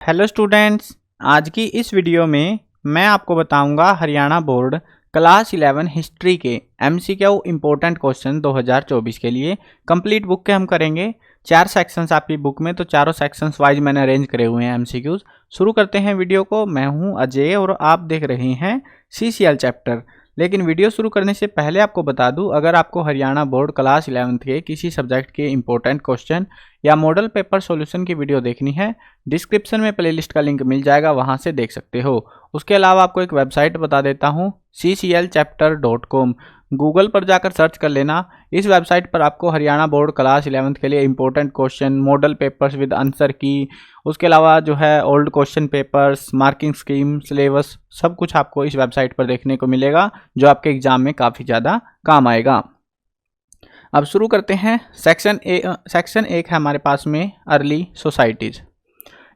Hello students, आज की इस वीडियो में मैं आपको बताऊंगा हरियाणा बोर्ड क्लास 11 हिस्ट्री के एमसीक्यू इम्पोर्टेंट क्वेश्चन 2024 के लिए कंप्लीट बुक के हम करेंगे। 4 सेक्शंस आपकी बुक में, तो चारों सेक्शंस वाइज मैंने अरेंज करे हुए हैं एमसीक्यूज। शुरू करते हैं वीडियो को। मैं हूं अजय और आप देख रहे हैं सीसीएल चैप्टर। लेकिन वीडियो शुरू करने से पहले आपको बता दूं, अगर आपको हरियाणा बोर्ड क्लास 11 के किसी सब्जेक्ट के इंपॉर्टेंट क्वेश्चन या मॉडल पेपर सॉल्यूशन की वीडियो देखनी है, डिस्क्रिप्शन में प्लेलिस्ट का लिंक मिल जाएगा, वहां से देख सकते हो। उसके अलावा आपको एक वेबसाइट बता देता हूँ, cclchapter.com। गूगल पर जाकर सर्च कर लेना। इस वेबसाइट पर आपको हरियाणा बोर्ड क्लास 11 के लिए important question, model papers with answer की, उसके अलावा जो है old question papers, marking scheme, syllabus, सब कुछ आपको इस वेबसाइट पर देखने को मिलेगा, जो आपके एग्जाम में काफ़ी ज़्यादा काम आएगा। अब शुरू करते हैं। सेक्शन एक है हमारे पास में अर्ली सोसाइटीज।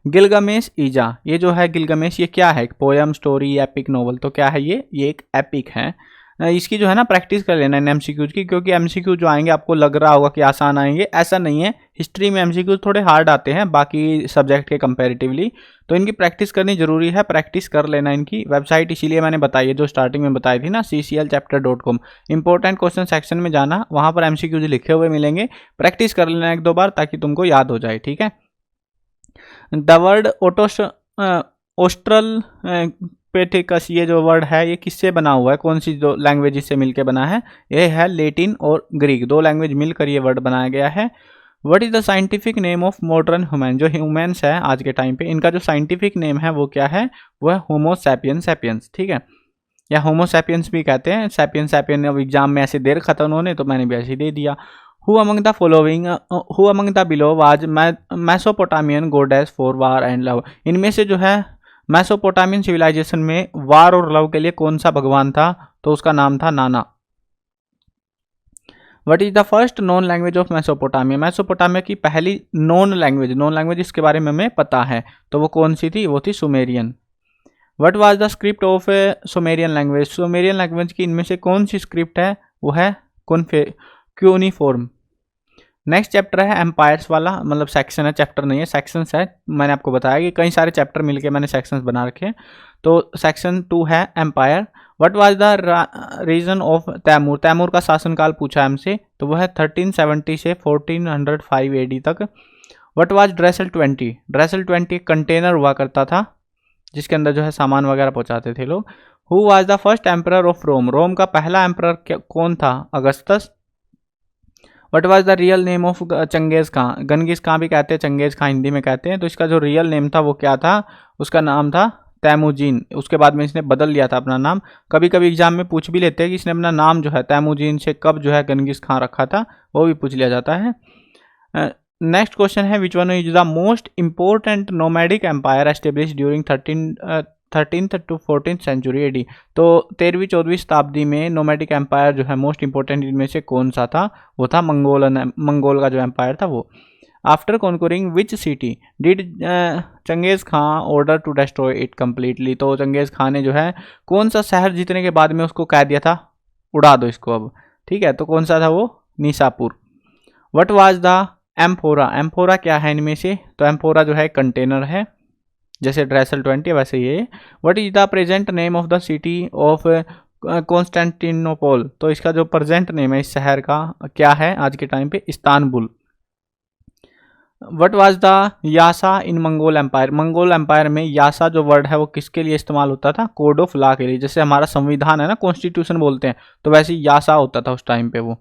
गिलगामेश ईजा, ये जो है गिलगामेश, ये क्या है? Poem, story, epic, novel. तो क्या है ये एक एपिक है। इसकी जो है ना प्रैक्टिस कर लेना इन एमसीक्यूज की, क्योंकि एमसीक्यू जो आएंगे आपको लग रहा होगा कि आसान आएंगे, ऐसा नहीं है। हिस्ट्री में एमसीक्यूज थोड़े हार्ड आते हैं बाकी सब्जेक्ट के कंपैरेटिवली, तो इनकी प्रैक्टिस करनी जरूरी है। प्रैक्टिस कर लेना इनकी। वेबसाइट इसीलिए मैंने बताई है जो स्टार्टिंग में बताई थी ना, cclchapter.com। इंपॉर्टेंट क्वेश्चन सेक्शन में जाना, वहां पर एमसीक्यूज लिखे हुए मिलेंगे। प्रैक्टिस कर लेना 1-2 बार ताकि तुमको याद हो जाए, ठीक है। द वर्ड ओस्ट्रल पेटिकस, ये जो वर्ड है ये किससे बना हुआ है? कौन सी दो लैंग्वेज से मिलकर बना है? ये है लेटिन और ग्रीक, दो लैंग्वेज मिलकर ये वर्ड बनाया गया है। What is the scientific name of modern human? जो ह्यूमन्स है आज के टाइम पे, इनका जो साइंटिफिक नेम है वो क्या है? वो है होमो सैपियंस सैपियंस, ठीक है, या होमो सैपियंस भी कहते हैं। सैपियन सैपियन अब एग्जाम में ऐसे दे रखा था उन्होंने, तो मैंने भी ऐसे दे दिया। Who among the following, who among the below was Mesopotamian goddess for war and love? इनमें से जो है मेसोपोटामियन सिविलाइजेशन में वार और लव के लिए कौन सा भगवान था? तो उसका नाम था नाना। What is the first non language of Mesopotamia? Mesopotamia की पहली नॉन लैंग्वेज इसके बारे में हमें पता है, तो वो कौन सी थी? वो थी Sumerian. What was the script of Sumerian language? Sumerian language की इनमें से कौन सी स्क्रिप्ट है? वो है क्यूनिफॉर्म। नेक्स्ट चैप्टर है एम्पायर्स वाला, मतलब सेक्शन है, चैप्टर नहीं है, सेक्शंस है। मैंने आपको बताया कि कई सारे चैप्टर मिलके मैंने सेक्शंस बना रखे हैं। तो सेक्शन 2 है empire. What was the reason of Timur? Timur का शासनकाल पूछा है हमसे, तो वह है 1370 से 1405 AD तक। What was ड्रेसल 20? ड्रेसल 20 कंटेनर हुआ करता था जिसके अंदर जो है सामान वगैरह पहुंचाते थे लोग। Who was the first emperor of Rome? Rome का पहला एम्परर कौन था? Augustus. What was the real name of Genghis Khan? Genghis Khan भी कहते हैं, चंगेज खां हिंदी में कहते हैं। तो इसका जो रियल नेम था वो क्या था? उसका नाम था तैमूजीन। उसके बाद में इसने बदल लिया था अपना नाम। कभी कभी एग्जाम में पूछ भी लेते हैं कि इसने अपना नाम जो है तैमूजीन से कब जो है गंगेज खां रखा था, वो भी पूछ लिया जाता है। नेक्स्ट क्वेश्चन है, which one is the most important nomadic empire establish during 13th to 14th century AD? तो 13वीं-14वीं शताब्दी में नोमैडिक एम्पायर जो है मोस्ट इंपॉर्टेंट इनमें से कौन सा था? वो था मंगोल का जो एम्पायर था वो। After conquering which city did Genghis Khan order to destroy it completely? तो चंगेज खां ने जो है कौन सा शहर जीतने के बाद में उसको कह दिया था उड़ा दो इसको अब, ठीक है, तो कौन सा था वो? Nishapur. What was the amphora? Amphora क्या है इनमें से? तो एम्फोरा जो है कंटेनर है, जैसे ड्रेसल 20 वैसे ये। What is the present name of the city of Constantinople? तो इसका जो प्रेजेंट नेम है इस शहर का क्या है आज के टाइम पे? Istanbul. What was the Yasa in Mongol empire? Mongol Empire में यासा जो वर्ड है वो किसके लिए इस्तेमाल होता था? कोड ऑफ लॉ के लिए। जैसे हमारा संविधान है ना, कॉन्स्टिट्यूशन बोलते हैं, तो वैसे यासा होता था उस टाइम पे वो।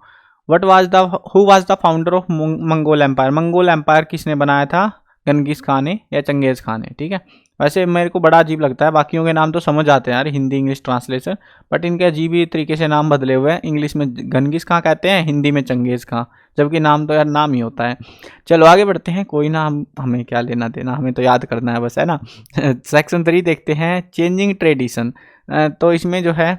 What was the who was the founder of Mongol empire? Mongol empire किसने बनाया था? गंगीज खान ने या चंगेज खान ने, ठीक है। वैसे मेरे को बड़ा अजीब लगता है, बाकियों के नाम तो समझ आते हैं यार, हिंदी इंग्लिश ट्रांसलेशन, बट इनके अजीब ही तरीके से नाम बदले हुए हैं। इंग्लिश में गंगीज खां कहते हैं, हिंदी में चंगेज खां, जबकि नाम तो यार नाम ही होता है। चलो आगे बढ़ते हैं, कोई ना, हमें क्या लेना देना, हमें तो याद करना है बस, है ना। सेक्शन 3 देखते हैं, चेंजिंग ट्रेडिशन। तो इसमें जो है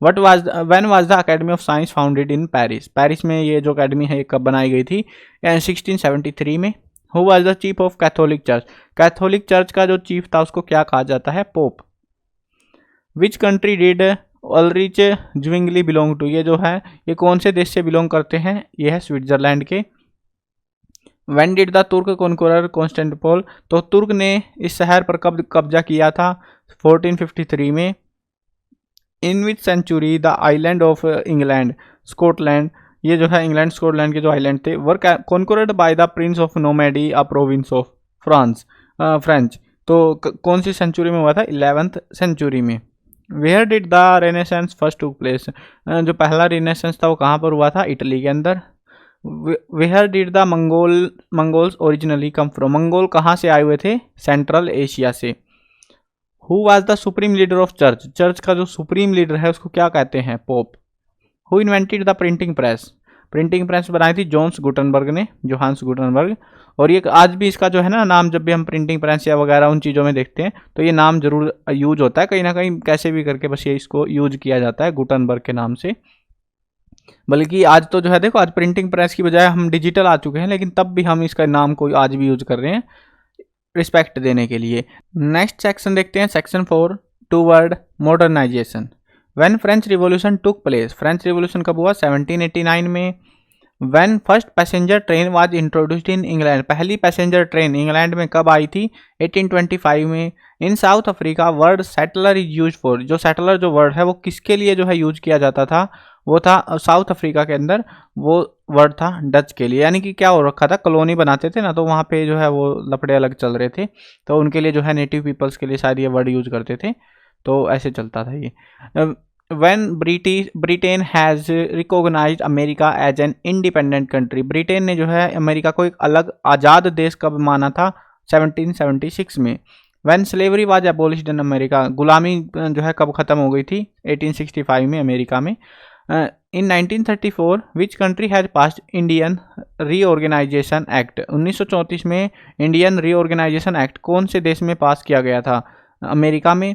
when was the academy of science founded in Paris? Paris में ये जो अकेडमी है ये कब बनाई गई थी? 1673 में। Who was the chief of Catholic Church? Catholic Church का जो चीफ था उसको क्या कहा जाता है? Pope. Which country did Ulrich Zwingli belong to? ये जो है ये कौन से देश से बिलोंग करते हैं? ये है स्विट्जरलैंड के। व्हेन डिड द तुर्क कॉन्करर कॉन्स्टेंटिनोपल, तो तुर्क ने इस शहर पर कब कब्जा किया था? 1453 में। In which century the island of England Scotland, ये जो है इंग्लैंड स्कॉटलैंड के जो आइलैंड थे, were conquered by the prince of Normandy a province of French, तो कौन सी सेंचुरी में हुआ था? 11th सेंचुरी में। Where did the renaissance first took place, जो पहला रेनेसेंस था वो कहाँ पर हुआ था? इटली के अंदर। Where did the Mongols originally come from, Mongol कहाँ से आए हुए थे? सेंट्रल एशिया से। Who was the supreme leader of church, church का जो सुप्रीम लीडर है उसको क्या कहते हैं? Pope. Who invented the printing press, printing press बनाई थी जोहान्स गुटनबर्ग। और ये आज भी इसका जो है ना नाम, जब भी हम प्रिंटिंग प्रेस या वगैरह उन चीज़ों में देखते हैं तो ये नाम जरूर यूज होता है कहीं ना कहीं, कैसे भी करके बस ये इसको यूज किया जाता है गुटनबर्ग के नाम से। बल्कि आज तो जो है देखो, आज प्रिंटिंग प्रेस की बजाय हम डिजिटल आ चुके हैं, लेकिन तब भी हम इसका नाम को आज भी यूज कर रहे हैं रिस्पेक्ट देने के लिए। नेक्स्ट सेक्शन देखते हैं, section 4, toward modernization. When French revolution took place, French revolution कब हुआ? 1789 में। When first passenger train was introduced in England, पहली पैसेंजर ट्रेन इंग्लैंड में कब आई थी? 1825 में। In South Africa word settler is use for, जो सेटलर जो वर्ड है वो किसके लिए जो है यूज किया जाता था? वो था साउथ अफ्रीका के अंदर, वो वर्ड था डच के लिए। यानी कि क्या हो रखा था, कॉलोनी बनाते थे ना, तो वहाँ पे जो है वो लफड़े अलग चल रहे थे, तो उनके लिए जो है नेटिव पीपल्स के लिए शायद ये वर्ड यूज करते थे, तो ऐसे चलता था ये। When Britain has recognised America as an independent country, Britain ने जो है अमेरिका को एक अलग आज़ाद देश कब माना था? 1776 में। When slavery was एबोलिश्ड in America, गुलामी जो है कब ख़त्म हो गई थी? 1865 में अमेरिका में। In 1934 which country has passed Indian reorganisation act, 1934 में इंडियन रीऑर्गेनाइजेशन एक्ट कौन से देश में पास किया गया था? अमेरिका में।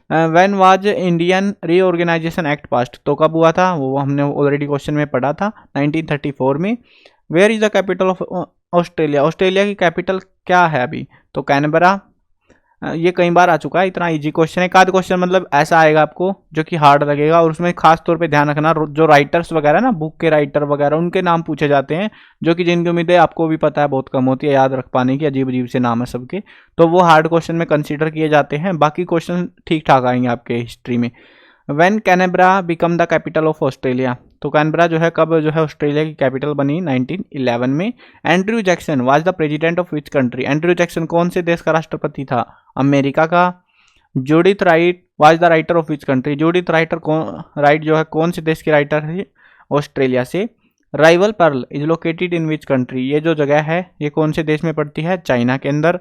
When was Indian reorganisation act passed, तो कब हुआ था? वो हमने ऑलरेडी क्वेश्चन में पढ़ा था, 1934 में। Where is the capital of Australia, Australia की कैपिटल क्या है अभी? तो कैनबरा। ये कई बार आ चुका है, इतना इजी क्वेश्चन है। एक आध क्वेश्चन मतलब ऐसा आएगा आपको जो कि हार्ड लगेगा, और उसमें खास तौर पे ध्यान रखना जो राइटर्स वगैरह ना, बुक के राइटर वगैरह, उनके नाम पूछे जाते हैं, जो कि जिनकी उम्मीदें आपको भी पता है बहुत कम होती है याद रख पाने की, अजीब अजीब से नाम है सबके, तो वो हार्ड क्वेश्चन में कंसिडर किए जाते हैं। बाकी क्वेश्चन ठीक ठाक आएंगे आपके हिस्ट्री में। When Canberra become the capital of Australia, तो कैनबरा जो है कब जो है ऑस्ट्रेलिया की कैपिटल बनी? 1911 में। Andrew Jackson was the president of which country, Andrew Jackson कौन से देश का राष्ट्रपति था? अमेरिका का। Judith right was the writer of which country, Judith right जो है कौन से देश की राइटर है? ऑस्ट्रेलिया से। Rival pearl is located in which country, ये जो जगह है ये कौन से देश में पड़ती है? चाइना के अंदर।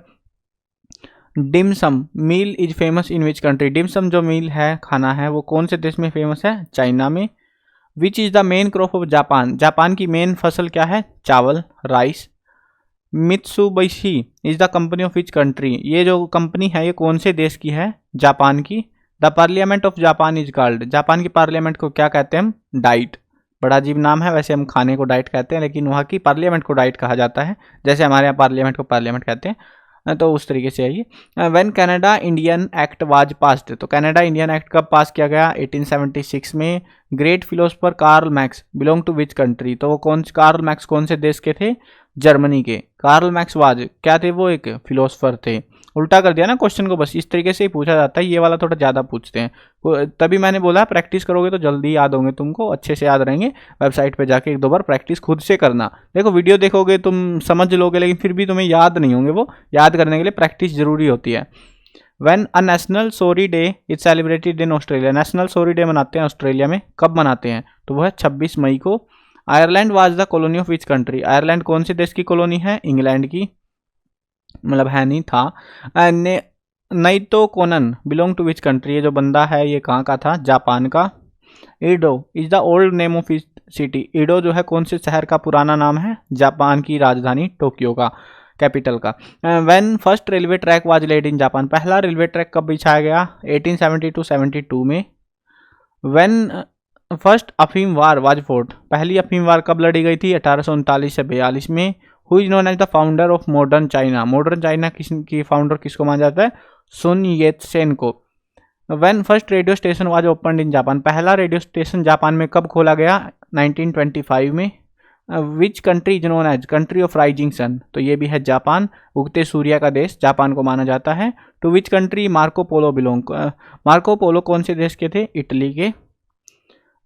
Dim sum meal is famous in which country, dim sum जो मील है, खाना है, वो कौन से देश में फेमस है? चाइना में। Which is the main crop of Japan, Japan की मेन फसल क्या है? चावल, rice. Mitsubishi is the company of which country, ये जो कंपनी है ये कौन से देश की है? जापान की। The parliament of Japan is called, Japan की पार्लियामेंट को क्या कहते हैं हम? डाइट। बड़ा अजीब नाम है, वैसे हम खाने को डाइट कहते हैं, लेकिन वहाँ की पार्लियामेंट को डाइट कहा जाता है, जैसे हमारे यहाँ पार्लियामेंट को पार्लियामेंट कहते हैं, तो उस तरीके से आइए। When Canada Indian act was passed, तो कनाडा इंडियन एक्ट कब पास किया गया? 1876 में। Great philosopher Karl Marx belong to which country, तो वो कार्ल मैक्स कौन से देश के थे? जर्मनी के। कार्ल मैक्स वाज क्या थे? वो एक फिलोसफर थे। उल्टा कर दिया ना क्वेश्चन को, बस इस तरीके से ही पूछा जाता है, ये वाला थोड़ा ज़्यादा पूछते हैं, तभी मैंने बोला प्रैक्टिस करोगे तो जल्दी याद होंगे, तुमको अच्छे से याद रहेंगे। वेबसाइट पे जाके एक दो बार प्रैक्टिस खुद से करना, देखो वीडियो देखोगे तुम समझ लोगे, लेकिन फिर भी तुम्हें याद नहीं होंगे, वो याद करने के लिए प्रैक्टिस जरूरी होती है। When a national sorry day is celebrated in Australia, national sorry day मनाते हैं ऑस्ट्रेलिया में, कब मनाते हैं? तो वो है 26 मई को। Ireland was the colony of which country, Ireland कौन से देश की कॉलोनी है? इंग्लैंड की, मतलब है नहीं था। Naito Konan belong to which country, ये जो बंदा है ये कहाँ का था? जापान का। Edo is the old name of which city, Edo जो है कौन से शहर का पुराना नाम है? जापान की राजधानी टोक्यो का, कैपिटल का। When first railway track was laid in Japan, पहला रेलवे ट्रैक कब बिछाया गया? 1872 में। व्हेन फर्स्ट अफीम वार वाज फोर्ट, पहली अफीम वार कब लड़ी गई थी? 1839 से 42 में। Who is known as the founder of modern China, modern China की फाउंडर किसको माना जाता है? सुन येत सेन को। When first radio station was opened in Japan, पहला रेडियो स्टेशन जापान में कब खोला गया? 1925 में। Which country is known as country of rising sun, तो ये भी है जापान, उगते सूर्य का देश जापान को माना जाता है। To which country Marco Polo belong, Marco Polo कौन से देश के थे, इटली के।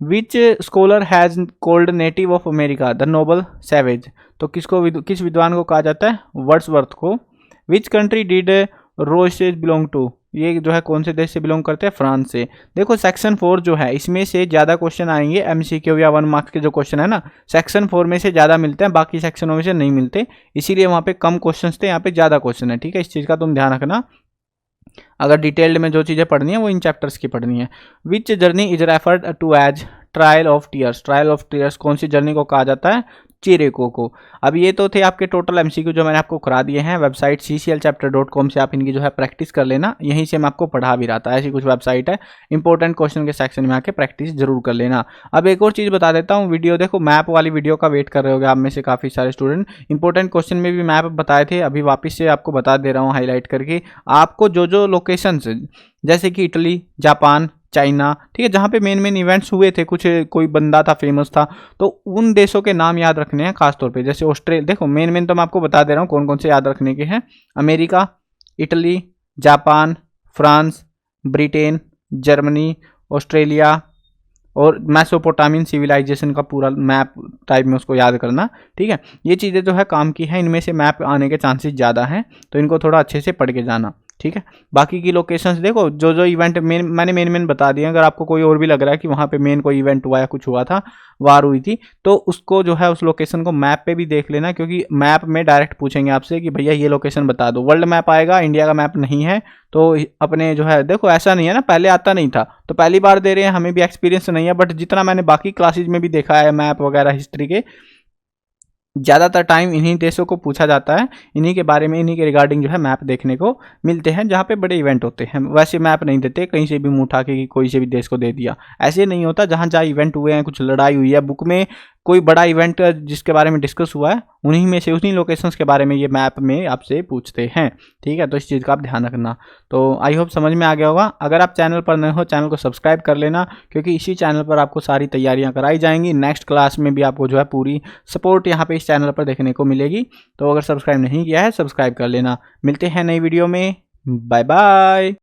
Which scholar has called native of America the noble savage, तो किस विद्वान को कहा जाता है, वर्ड्सवर्थ को। Which country did Rousseau belong to, ये जो है कौन से देश से बिलोंग करते हैं, फ्रांस से। देखो सेक्शन 4 जो है इसमें से ज़्यादा क्वेश्चन आएंगे एमसीक्यू या 1 मार्क्स के जो क्वेश्चन है ना, सेक्शन 4 में से ज़्यादा मिलते हैं, बाकी सेक्शनों में से नहीं मिलते, इसीलिए वहाँ पे कम क्वेश्चन थे, यहाँ पे ज़्यादा क्वेश्चन है, ठीक है, इस चीज़ का तुम ध्यान रखना। अगर डिटेल्ड में जो चीज़ें पढ़नी है वो इन चैप्टर्स की पढ़नी है। Which journey is referred to as trial of tears, trial of tears कौन सी जर्नी को कहा जाता है, चिरेको को। अब ये तो थे आपके टोटल एमसीक्यू जो मैंने आपको करा दिए हैं, वेबसाइट cclchapter.com से आप इनकी जो है प्रैक्टिस कर लेना, यहीं से मैं आपको पढ़ा भी रहा था, ऐसी कुछ वेबसाइट है, इंपॉर्टेंट क्वेश्चन के सेक्शन में आके प्रैक्टिस जरूर कर लेना। अब एक और चीज़ बता देता हूँ, वीडियो देखो मैप वाली वीडियो का वेट कर रहे होगे आप में से काफ़ी सारे स्टूडेंट, इंपॉर्टेंट क्वेश्चन में भी मैप बताए थे, अभी वापस से आपको बता दे रहा हूँ हाईलाइट करके, आपको जो जो लोकेशन जैसे कि इटली, जापान, चाइना, ठीक है, जहाँ पे मेन इवेंट्स हुए थे, कुछ कोई बंदा था फेमस था, तो उन देशों के नाम याद रखने हैं खासतौर पे। जैसे ऑस्ट्रेलिया, देखो मेन तो मैं आपको बता दे रहा हूँ कौन कौन से याद रखने के हैं, America, Italy, Japan, France, Britain, Germany, Australia और मेसोपोटामियन सिविलाइजेशन का पूरा मैप टाइप में उसको याद करना, ठीक है। ये चीज़ें जो है काम की है, इनमें से मैप आने के चांसेस ज़्यादा हैं, तो इनको थोड़ा अच्छे से पढ़ के जाना, ठीक है। बाकी की लोकेशंस देखो, जो जो इवेंट मैंने मेन बता दिए, अगर आपको कोई और भी लग रहा है कि वहाँ पे मेन कोई इवेंट हुआ या कुछ हुआ था, वार हुई थी, तो उसको जो है उस लोकेशन को मैप पे भी देख लेना, क्योंकि मैप में डायरेक्ट पूछेंगे आपसे कि भैया ये लोकेशन बता दो, वर्ल्ड मैप आएगा, इंडिया का मैप नहीं है, तो अपने जो है देखो ऐसा नहीं है ना, पहले आता नहीं था तो पहली बार दे रहे हैं, हमें भी एक्सपीरियंस नहीं है, बट जितना मैंने बाकी क्लासेज में भी देखा है मैप वगैरह हिस्ट्री के, ज़्यादातर टाइम इन्हीं देशों को पूछा जाता है, इन्हीं के बारे में, इन्हीं के रिगार्डिंग जो है मैप देखने को मिलते हैं जहाँ पे बड़े इवेंट होते हैं। वैसे मैप नहीं देते कहीं से भी मुँह उठा के कोई से भी देश को दे दिया, ऐसे नहीं होता। जहाँ जहाँ इवेंट हुए हैं, कुछ लड़ाई हुई है, बुक में कोई बड़ा इवेंट जिसके बारे में डिस्कस हुआ है, उन्हीं में से उन्हीं लोकेशंस के बारे में ये मैप में आपसे पूछते हैं, ठीक है। तो इस चीज़ का आप ध्यान रखना। तो आई होप समझ में आ गया होगा। अगर आप चैनल पर नए हो, चैनल को सब्सक्राइब कर लेना, क्योंकि इसी चैनल पर आपको सारी तैयारियां कराई जाएंगी। नेक्स्ट क्लास में भी आपको जो है पूरी सपोर्ट यहाँ पे इस चैनल पर देखने को मिलेगी। तो अगर सब्सक्राइब नहीं किया है, सब्सक्राइब कर लेना। मिलते हैं नई वीडियो में, बाय बाय।